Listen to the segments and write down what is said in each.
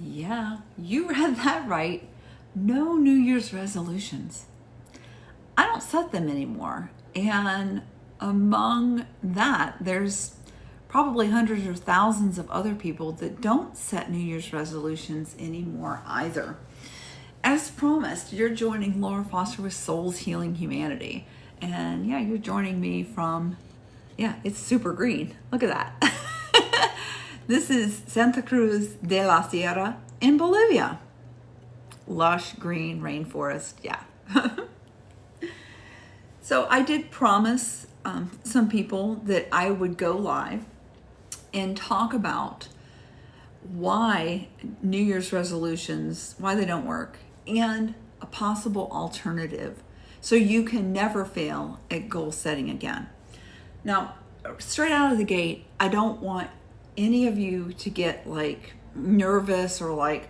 Yeah, you read that right. No New Year's resolutions. I don't set them anymore. And among that, there's probably hundreds or thousands of other people that don't set New Year's resolutions anymore either. As promised, you're joining Laura Foster with Souls Healing Humanity. And yeah, you're joining me from, yeah, it's super green. Look at that. This is Santa Cruz de la Sierra in Bolivia. Lush green rainforest, yeah. So I did promise some people that I would go live and talk about why New Year's resolutions, why they don't work, and a possible alternative so you can never fail at goal setting again. Now, straight out of the gate, I don't want any of you to get like nervous or like,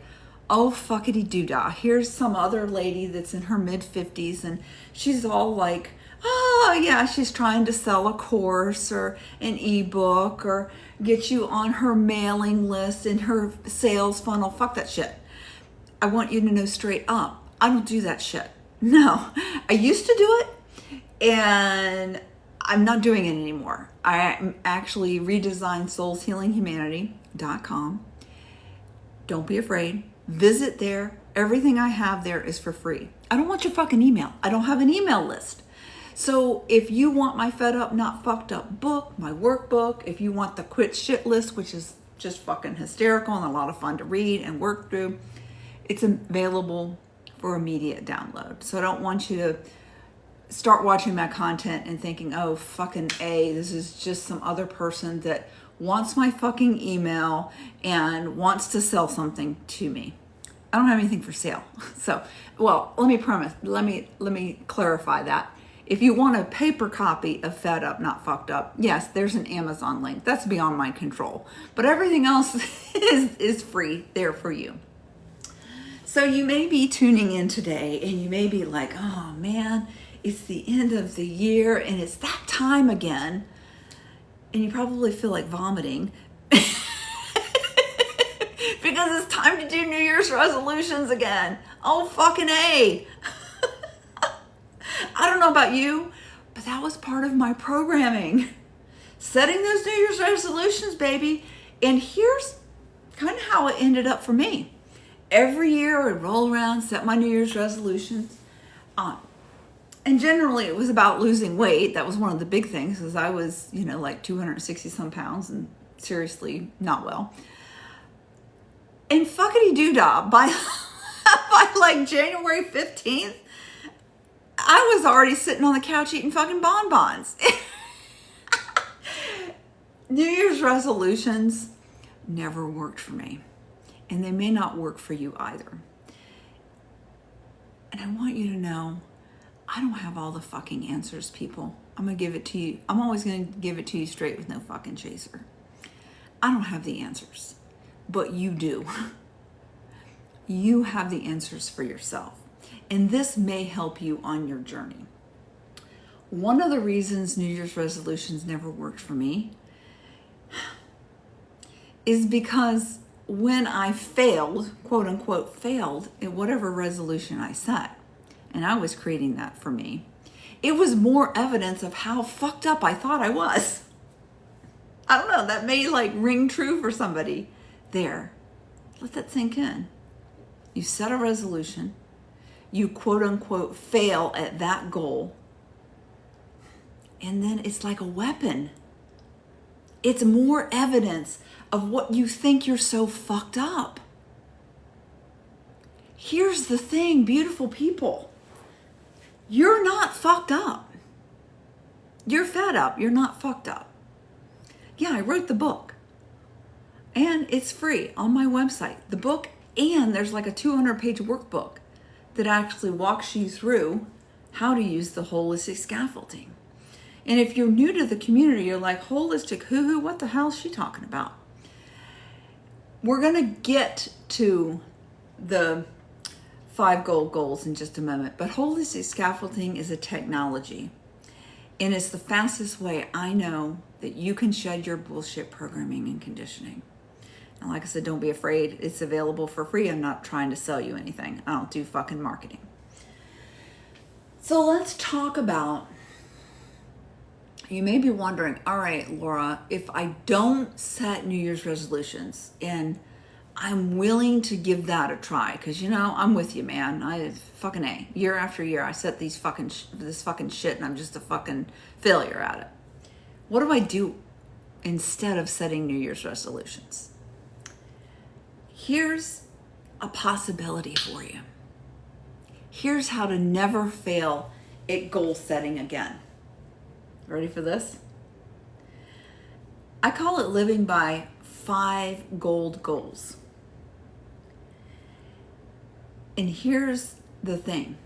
oh fuckity doodah, here's some other lady that's in her mid-50s and she's all like, oh yeah, she's trying to sell a course or an ebook or get you on her mailing list in her sales funnel. Fuck that shit. I want you to know straight up, I don't do that shit. No, I used to do it and I'm not doing it anymore. I actually redesigned soulshealinghumanity.com. Don't be afraid. Visit there. Everything I have there is for free. I don't want your fucking email. I don't have an email list. So if you want my Fed Up Not Fucked Up book, my workbook, if you want the quit shit list, which is just fucking hysterical and a lot of fun to read and work through, it's available for immediate download. So I don't want you to start watching my content and thinking, oh, fucking A, this is just some other person that wants my fucking email and wants to sell something to me. I don't have anything for sale. So, well, let me clarify that. If you want a paper copy of Fed Up, Not Fucked Up, yes, there's an Amazon link. That's beyond my control. But everything else is free there for you. So you may be tuning in today and you may be like, oh man, it's the end of the year and it's that time again. And you probably feel like vomiting because it's time to do New Year's resolutions again. Oh, fucking A. I don't know about you, but that was part of my programming. Setting those New Year's resolutions, baby. And here's kind of how it ended up for me. Every year I would roll around, set my New Year's resolutions. And generally it was about losing weight. That was one of the big things because I was, like 260 some pounds and seriously not well. And fuckity doodah, by like January 15th, I was already sitting on the couch eating fucking bonbons. New Year's resolutions never worked for me. And they may not work for you either. And I want you to know, I don't have all the fucking answers, people. I'm going to give it to you. I'm always going to give it to you straight with no fucking chaser. I don't have the answers, but you do. You have the answers for yourself. And this may help you on your journey. One of the reasons New Year's resolutions never worked for me is because when I failed, quote unquote, failed at whatever resolution I set, and I was creating that for me, it was more evidence of how fucked up I thought I was. I don't know, that may like ring true for somebody. There, let that sink in. You set a resolution, you quote unquote fail at that goal, and then it's like a weapon. It's more evidence of what you think you're so fucked up. Here's the thing, beautiful people. You're not fucked up. You're fed up. You're not fucked up. Yeah, I wrote the book. And it's free on my website. The book, and there's like a 200-page workbook that actually walks you through how to use the holistic scaffolding. And if you're new to the community, you're like, holistic hoo-hoo, what the hell is she talking about? We're going to get to the 5 goals in just a moment, but holistic scaffolding is a technology, and it's the fastest way I know that you can shed your bullshit programming and conditioning. And like I said, don't be afraid. It's available for free. I'm not trying to sell you anything. I don't do fucking marketing. So let's talk about, you may be wondering, all right, Laura, if I don't set New Year's resolutions and I'm willing to give that a try, because I'm with you, man. I fucking A. Year after year, I set this fucking shit, and I'm just a fucking failure at it. What do I do instead of setting New Year's resolutions? Here's a possibility for you. Here's how to never fail at goal setting again. Ready for this? I call it living by 5 gold goals. And here's the thing.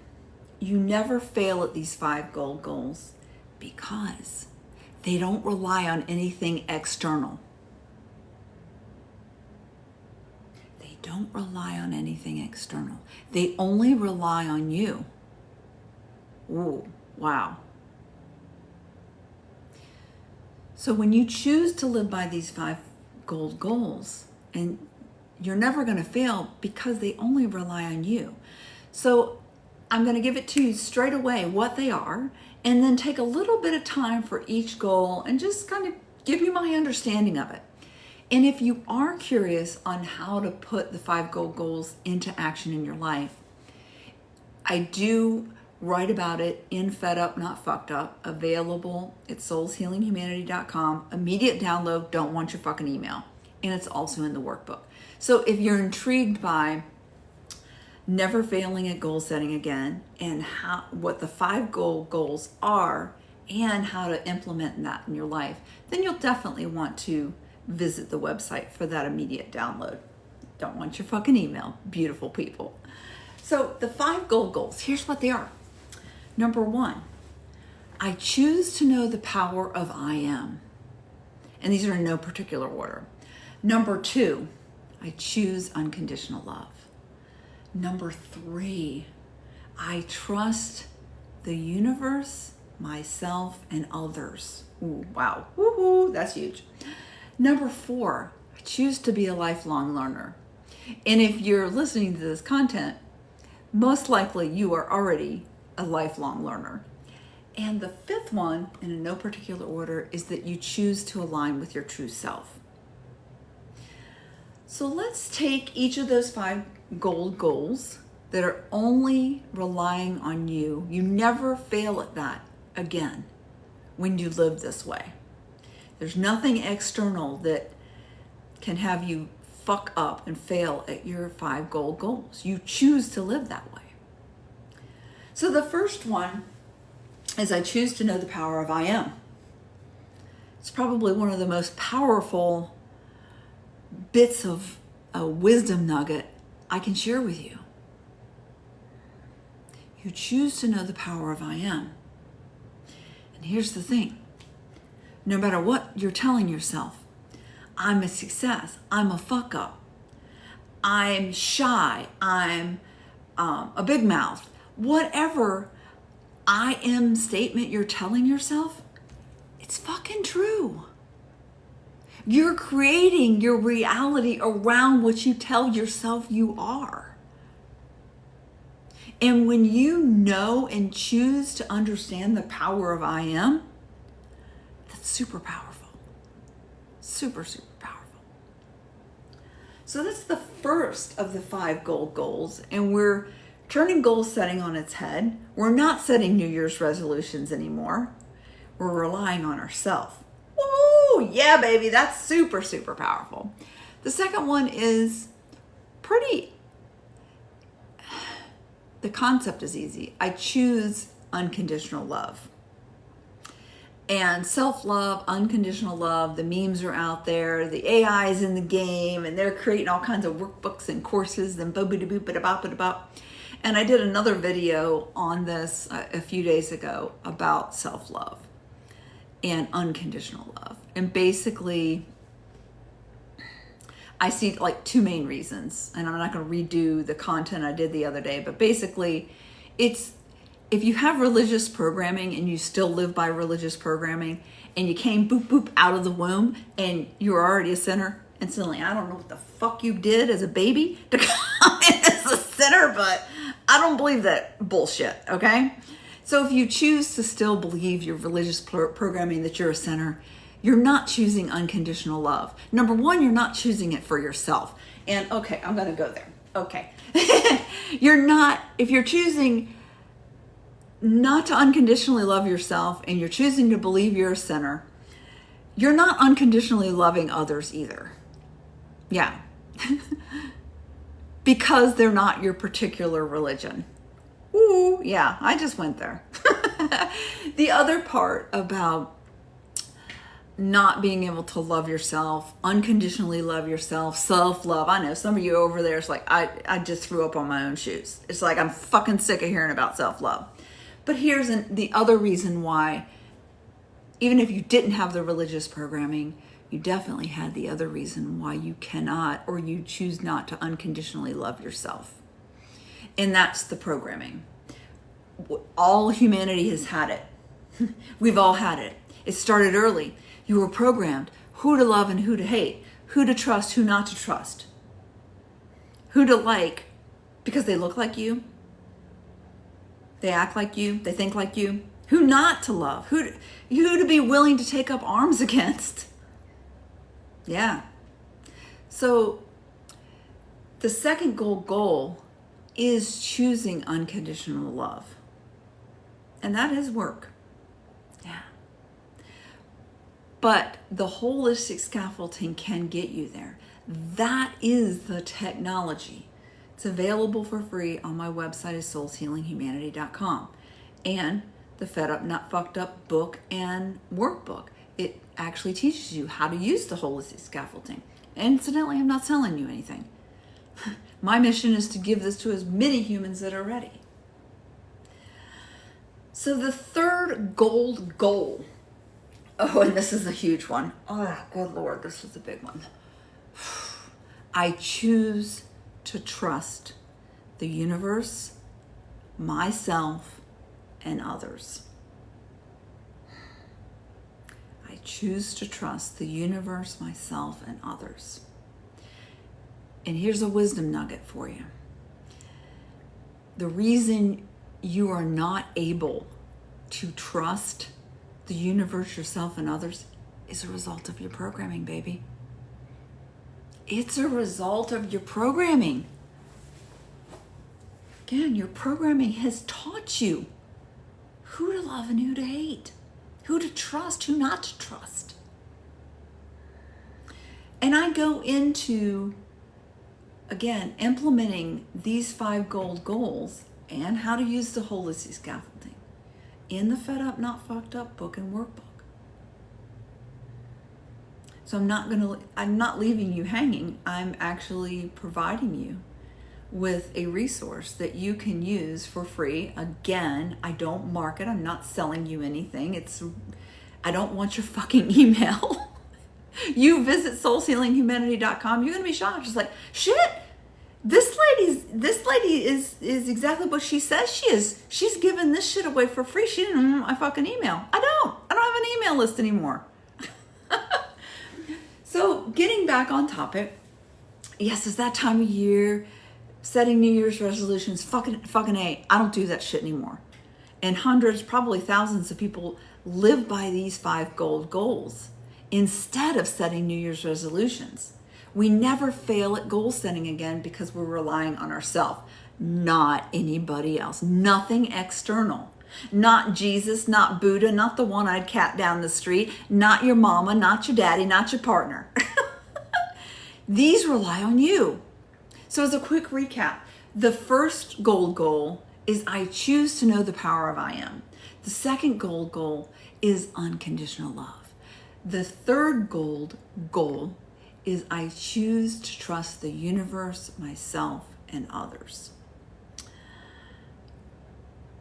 You never fail at these 5 gold goals because they don't rely on anything external. They don't rely on anything external. They only rely on you. Ooh, wow. So when you choose to live by these 5 gold goals, and you're never going to fail because they only rely on you. So I'm going to give it to you straight away what they are, and then take a little bit of time for each goal and just kind of give you my understanding of it. And if you are curious on how to put the 5 gold goals into action in your life, I do write about it in Fed Up Not Fucked Up, available at soulshealinghumanity.com. Immediate download, don't want your fucking email. And it's also in the workbook. So if you're intrigued by never failing at goal setting again, and what the 5 goals are and how to implement that in your life, then you'll definitely want to visit the website for that immediate download. Don't want your fucking email, beautiful people. So the 5 goals, here's what they are. Number 1, I choose to know the power of I am. And these are in no particular order. Number 2, I choose unconditional love. Number 3, I trust the universe, myself, and others. Ooh, wow. Woohoo, that's huge. Number 4, I choose to be a lifelong learner. And if you're listening to this content, most likely you are already a lifelong learner. And the 5th one, in no particular order, is that you choose to align with your true self. So let's take each of those 5 gold goals that are only relying on you. You never fail at that again when you live this way. There's nothing external that can have you fuck up and fail at your 5 gold goals. You choose to live that way. So the first one is I choose to know the power of I am. It's probably one of the most powerful bits of a wisdom nugget I can share with you. You choose to know the power of I am. And here's the thing. No matter what you're telling yourself, I'm a success, I'm a fuck up, I'm shy, I'm a big mouth, whatever I am statement you're telling yourself, it's fucking true. You're creating your reality around what you tell yourself you are. And when you know and choose to understand the power of I am, that's super powerful. Super, super powerful. So that's the first of the 5 gold goals. And we're turning goal setting on its head. We're not setting New Year's resolutions anymore. We're relying on ourselves. Woo! Yeah, baby, that's super, super powerful. The second one is the concept is easy. I choose unconditional love. And self-love, unconditional love, the memes are out there, the AI is in the game, and they're creating all kinds of workbooks and courses and bo-ba-da-boop-ba-da-bop-ba-da-bop. And I did another video on this a few days ago about self-love and unconditional love. And basically, I see like 2 main reasons, and I'm not going to redo the content I did the other day, but basically it's, if you have religious programming and you still live by religious programming and you came boop boop out of the womb and you're already a sinner, Instantly, I don't know what the fuck you did as a baby to come in as a sinner, but I don't believe that bullshit, okay? So if you choose to still believe your religious programming that you're a sinner, you're not choosing unconditional love. Number one, you're not choosing it for yourself. And okay, I'm going to go there. Okay. If you're choosing not to unconditionally love yourself and you're choosing to believe you're a sinner, you're not unconditionally loving others either. Yeah. Because they're not your particular religion. Ooh, yeah, I just went there. The other part about not being able to love yourself, unconditionally love yourself, self-love. I know some of you over there is like, I just threw up on my own shoes. It's like, I'm fucking sick of hearing about self-love. But here's the other reason why, even if you didn't have the religious programming, you definitely had the other reason why you cannot or you choose not to unconditionally love yourself. And that's the programming. All humanity has had it. We've all had it. It started early. You were programmed who to love and who to hate, who to trust, who not to trust, who to like because they look like you, they act like you, they think like you, who not to love, who to be willing to take up arms against. Yeah. So the second goal is choosing unconditional love. And that is work. Yeah. But the holistic scaffolding can get you there. That is the technology. It's available for free on my website is soulshealinghumanity.com. And the Fed Up Not Fucked Up book and workbook. It actually teaches you how to use the holistic scaffolding. Incidentally, I'm not selling you anything. My mission is to give this to as many humans that are ready. So the third goal. Oh, and this is a huge one. Oh, good Lord, this is a big one. I choose to trust the universe, myself, and others. I choose to trust the universe, myself, and others. And here's a wisdom nugget for you. The reason you are not able to trust the universe, yourself, and others is a result of your programming, baby. It's a result of your programming. Again, your programming has taught you who to love and who to hate, who to trust, who not to trust. And I go into, again, implementing these 5 goals and how to use the holistic scaffolding in the Fed Up Not Fucked Up book and workbook. So I'm not leaving you hanging. I'm actually providing you with a resource that you can use for free. Again, I don't market. I'm not selling you anything. I don't want your fucking email. You visit soulshealinghumanity.com, you're going to be shocked. Just like, shit, this lady is exactly what she says she is. She's giving this shit away for free. She didn't want my fucking email. I don't have an email list anymore. So getting back on topic, yes, it's that time of year, setting New Year's resolutions, fucking A. I don't do that shit anymore. And hundreds, probably thousands of people live by these 5 goals instead of setting New Year's resolutions. We never fail at goal setting again because we're relying on ourselves, not anybody else, nothing external. Not Jesus, not Buddha, not the one-eyed cat down the street, not your mama, not your daddy, not your partner. These rely on you. So as a quick recap, the first goal is I choose to know the power of I am. The second goal is unconditional love. The third goal is I choose to trust the universe, myself, and others.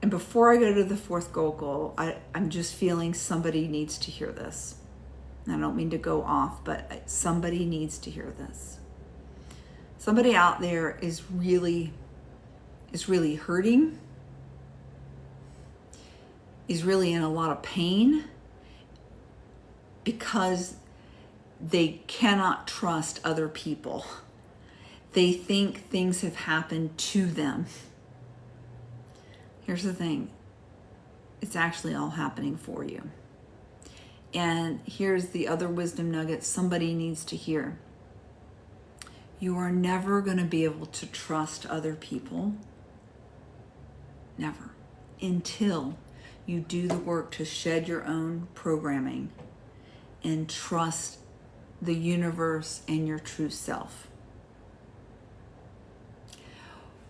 And before I go to the fourth goal, I'm just feeling somebody needs to hear this. And I don't mean to go off, but somebody needs to hear this. Somebody out there is really hurting, is really in a lot of pain because they cannot trust other people. They think things have happened to them. Here's the thing. It's actually all happening for you. And here's the other wisdom nugget somebody needs to hear. You are never going to be able to trust other people. Never. Until you do the work to shed your own programming and trust the universe and your true self.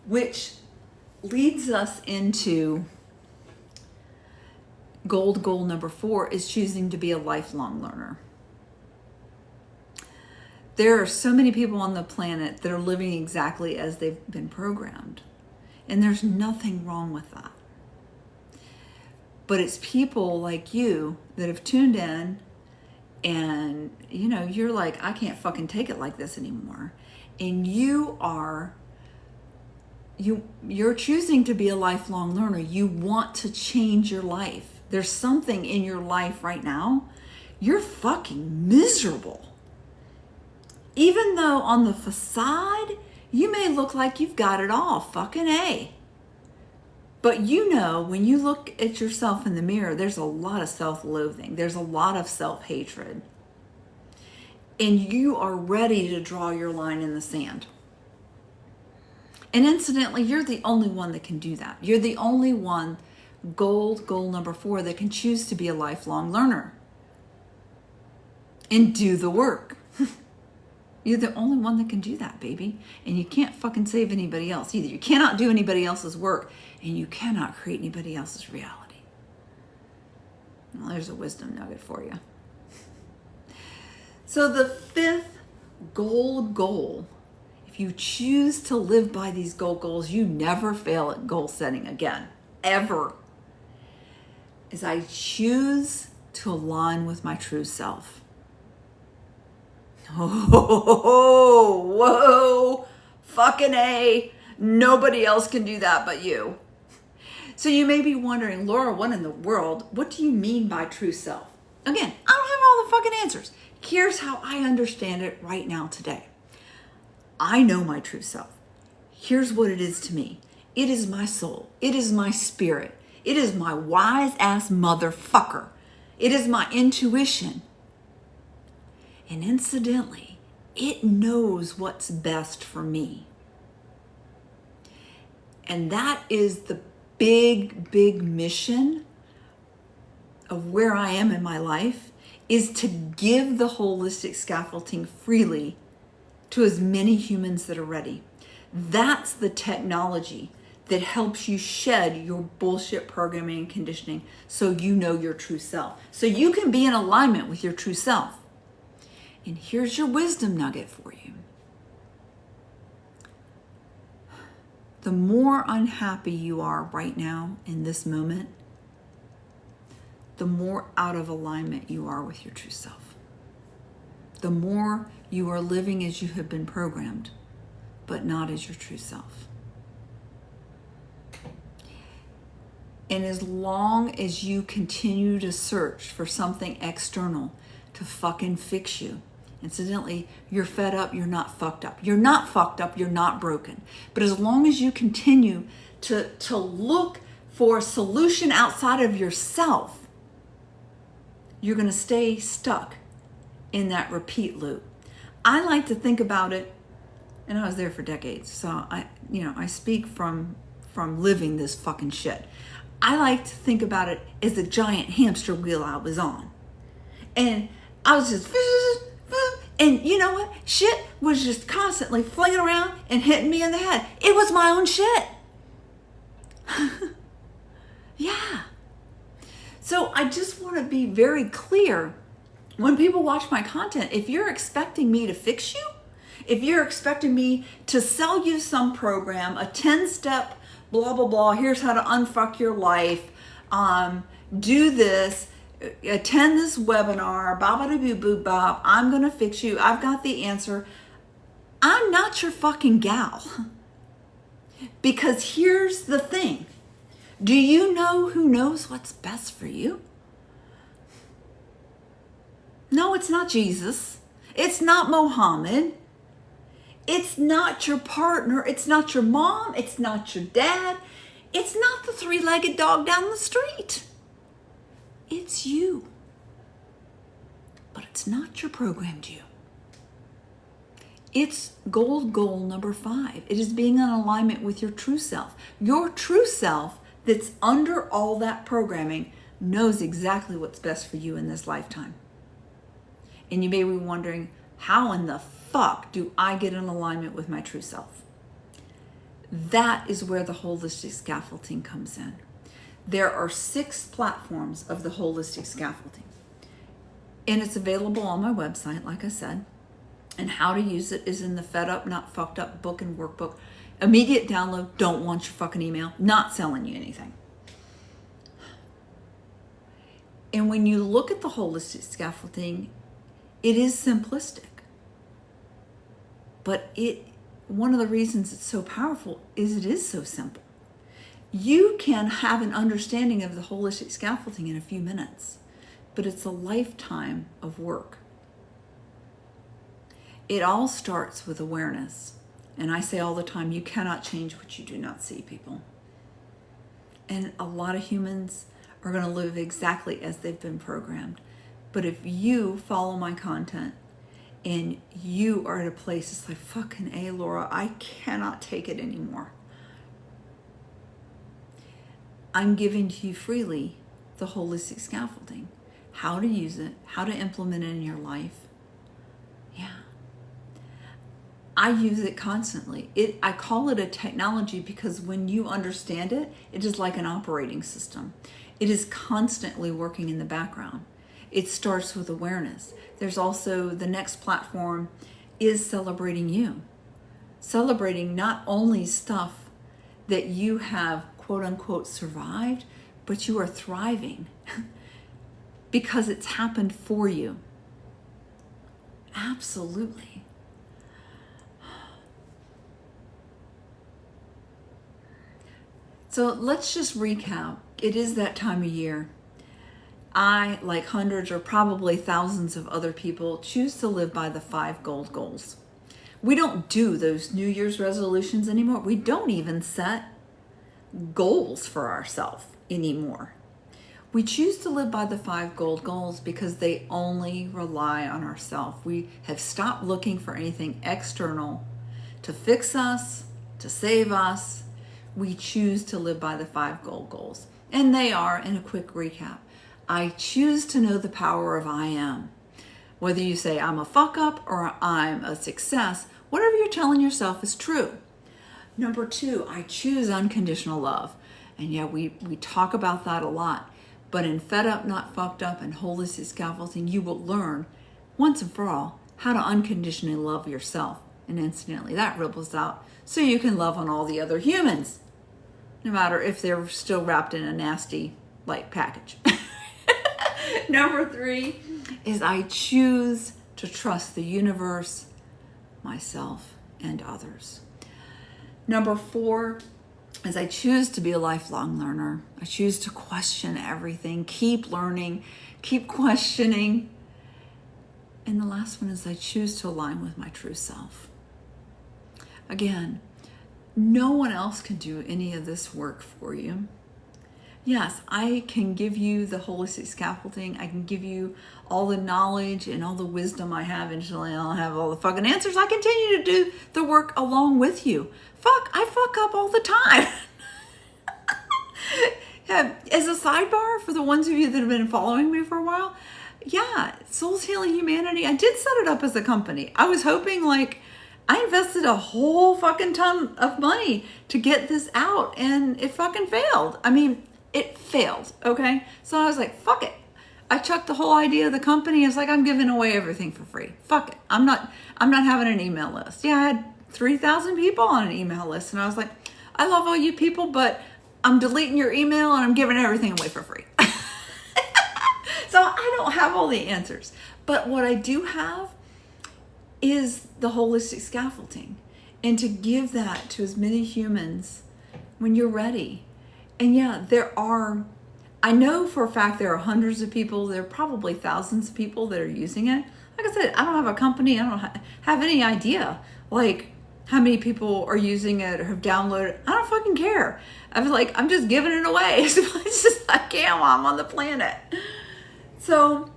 Which leads us into goal number 4 is choosing to be a lifelong learner. There are so many people on the planet that are living exactly as they've been programmed. And there's nothing wrong with that. But it's people like you that have tuned in and, you're like, I can't fucking take it like this anymore. And you're choosing to be a lifelong learner. You want to change your life. There's something in your life right now. You're fucking miserable. Even though on the facade, you may look like you've got it all. Fucking A. But when you look at yourself in the mirror, there's a lot of self-loathing. There's a lot of self-hatred. And you are ready to draw your line in the sand. And incidentally, you're the only one that can do that. You're the only one, goal number 4, that can choose to be a lifelong learner. And do the work. You're the only one that can do that, baby. And you can't fucking save anybody else either. You cannot do anybody else's work. And you cannot create anybody else's reality. Well, there's a wisdom nugget for you. So the 5th goal, if you choose to live by these goals, you never fail at goal setting again. Ever. Is I choose to align with my true self. Oh, whoa, fucking A. Nobody else can do that but you. So you may be wondering, Laura, what in the world? What do you mean by true self? Again, I don't have all the fucking answers. Here's how I understand it right now today. I know my true self. Here's what it is to me. It is my soul. It is my spirit. It is my wise ass motherfucker. It is my intuition. And incidentally, it knows what's best for me. And that is the big mission of where I am in my life, is to give the holistic scaffolding freely to as many humans that are ready. That's the technology that helps you shed your bullshit programming and conditioning so you know your true self. So you can be in alignment with your true self. And here's your wisdom nugget for you. The more unhappy you are right now in this moment, the more out of alignment you are with your true self. The more you are living as you have been programmed, but not as your true self. And as long as you continue to search for something external to fucking fix you, incidentally, you're fed up, you're not fucked up. You're not fucked up, you're not broken. But as long as you continue to look for a solution outside of yourself, you're going to stay stuck in that repeat loop. I like to think about it, and I was there for decades, so I speak from living this fucking shit. I like to think about it as a giant hamster wheel I was on. And I was just, and you know what? Shit was just constantly flinging around and hitting me in the head. It was my own shit. Yeah. So I just want to be very clear. When people watch my content, if you're expecting me to fix you, if you're expecting me to sell you some program, a 10-step blah, blah, blah, here's how to unfuck your life, do this, attend this webinar, ba-ba-da-boo-boo-bop, I'm going to fix you, I've got the answer. I'm not your fucking gal. Because here's the thing. Do you know who knows what's best for you? No, it's not Jesus. It's not Mohammed. It's not your partner. It's not your mom. It's not your dad. It's not the three-legged dog down the street. It's you. But it's not your programmed you. It's goal number 5. It is being in alignment with your true self. Your true self that's under all that programming knows exactly what's best for you in this lifetime. And you may be wondering, how in the fuck do I get in alignment with my true self? That is where the holistic scaffolding comes in. There are 6 platforms of the holistic scaffolding. And it's available on my website, like I said. And how to use it is in the Fed Up, Not Fucked Up book and workbook. Immediate download, don't want your fucking email, not selling you anything. And when you look at the holistic scaffolding, it is simplistic. But one of the reasons it's so powerful is it is so simple. You can have an understanding of the holistic scaffolding in a few minutes, but it's a lifetime of work. It all starts with awareness. And I say all the time, you cannot change what you do not see, people. And a lot of humans are going to live exactly as they've been programmed. But if you follow my content and you are at a place it's like, fucking A, Laura, I cannot take it anymore. I'm giving to you freely the holistic scaffolding. How to use it, how to implement it in your life. Yeah. I use it constantly. I call it a technology because when you understand it, it is like an operating system. It is constantly working in the background. It starts with awareness. There's also the next platform is celebrating you. Celebrating not only stuff that you have quote unquote survived, but you are thriving because it's happened for you. Absolutely. So let's just recap. It is that time of year. I, like hundreds or probably thousands of other people, choose to live by the 5 gold goals. We don't do those New Year's resolutions anymore. We don't even set goals for ourselves anymore. We choose to live by the 5 gold goals because they only rely on ourselves. We have stopped looking for anything external to fix us, to save us. We choose to live by the 5 gold goals. And they are, in a quick recap, I choose to know the power of I am. Whether you say I'm a fuck up or I'm a success, whatever you're telling yourself is true. Number 2, I choose unconditional love. And yeah, we talk about that a lot. But in Fed Up, Not Fucked Up and Holistic Scaffolding, you will learn once and for all how to unconditionally love yourself. And instantly that ripples out so you can love on all the other humans, no matter if they're still wrapped in a nasty light package. Number 3 is I choose to trust the universe, myself, and others. Number 4 is I choose to be a lifelong learner. I choose to question everything, keep learning, keep questioning. And the last one is I choose to align with my true self. Again, no one else can do any of this work for you. Yes, I can give you the holistic scaffolding. I can give you all the knowledge and all the wisdom I have until I don't have all the fucking answers. I continue to do the work along with you. I fuck up all the time. As a sidebar, for the ones of you that have been following me for a while, yeah, Souls Healing Humanity, I did set it up as a company. I was hoping, I invested a whole fucking ton of money to get this out, and it fucking failed. I mean, it failed, okay? So I was like, fuck it. I chucked the whole idea of the company. It's like, I'm giving away everything for free. Fuck it. I'm not having an email list. Yeah, I had 3,000 people on an email list, and I was like, I love all you people, but I'm deleting your email and I'm giving everything away for free. So I don't have all the answers, but what I do have is the holistic scaffolding, and to give that to as many humans when you're ready. And yeah, I know for a fact there are hundreds of people, there are probably thousands of people that are using it. Like I said, I don't have a company. I don't have any idea like how many people are using it or have downloaded. I don't fucking care. I feel like I'm just giving it away as much as I can while I'm on the planet. So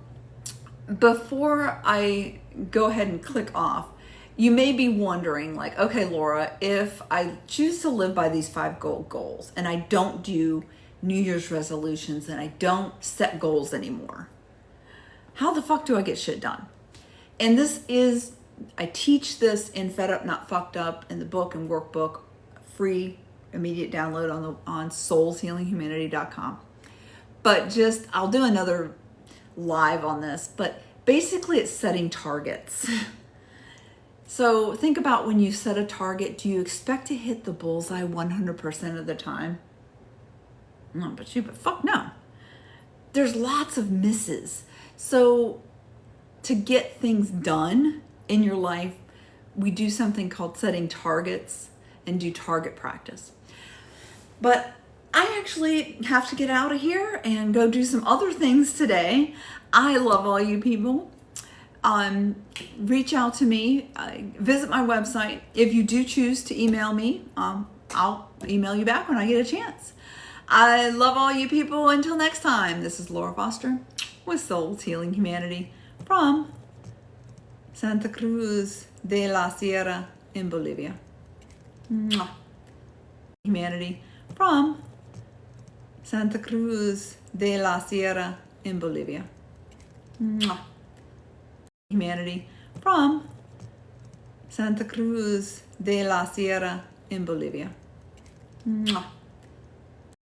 before I go ahead and click off, you may be wondering like, okay, Laura, if I choose to live by these 5 goals and I don't do New Year's resolutions and I don't set goals anymore, how the fuck do I get shit done? And I teach this in Fed Up Not Fucked Up in the book and workbook, free immediate download on soulshealinghumanity.com. But I'll do another live on this, but basically it's setting targets. So think about when you set a target, do you expect to hit the bullseye 100% of the time? No, but fuck no. There's lots of misses. So to get things done in your life, we do something called setting targets and do target practice. But I actually have to get out of here and go do some other things today. I love all you people. Reach out to me, visit my website. If you do choose to email me, I'll email you back when I get a chance. I love all you people. Until next time, this is Laura Foster with Souls Healing Humanity from Santa Cruz de la Sierra in Bolivia. Mwah. Humanity from Santa Cruz de la Sierra in Bolivia. Mwah. Humanity from Santa Cruz de la Sierra in Bolivia. Mwah.